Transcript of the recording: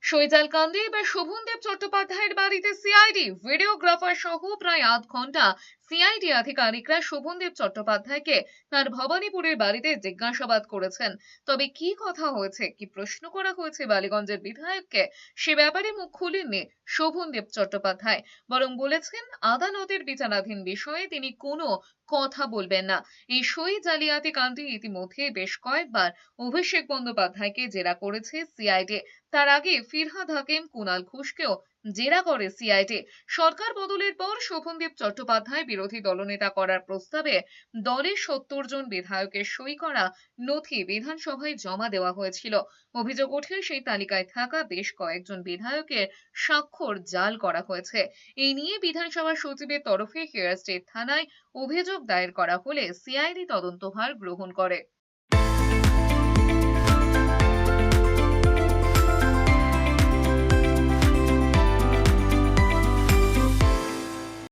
শৈজাল কাণ্ডে এবার শোভনদেব চট্টোপাধ্যায়ের বাড়িতে সিআইডি, ভিডিওগ্রাফার সহ প্রায় আধ ঘন্টা সিআইডি আধিকারিকরা শোভনদেব চট্টোপাধ্যায়কে তার ভবানীপুরের বাড়িতে জিজ্ঞাসাবাদ করেছেন। তবে কি কথা হয়েছে, কি প্রশ্ন করা হয়েছে বালিগঞ্জের বিধায়ককে, সে ব্যাপারে মুখ খুলেননি শোভনদেব চট্টোপাধ্যায়। বরং বলেছেন আদালতের বিচারাধীন বিষয়ে তিনি কোনো কথা বলবেন না। এই সই জালিয়াতি কাণ্ডে ইতিমধ্যে বেশ কয়েকবার অভিষেক বন্দ্যোপাধ্যায়কে জেরা করেছে সিআইডি। তার আগে ফিরহাদ হাকিম, কুনাল ঘোষকেও জেরা করে সিআইডি। সরকার বদলের পর শোভনদেব চট্টোপাধ্যায় বিরোধী দলনেতা করার প্রস্তাবে দলের ৭০ জন বিধায়কের সই করা নথি বিধানসভায় জমা দেওয়া হয়েছিল। অভিযোগ ওঠে সেই তালিকায় থাকা বেশ কয়েকজন বিধায়কের স্বাক্ষর জাল করা হয়েছে। এই নিয়ে বিধানসভা সচিবের তরফে হেয়ার স্টেট থানায় অভিযোগ দায়ের করা হলে সিআইডি তদন্তভার গ্রহণ করে।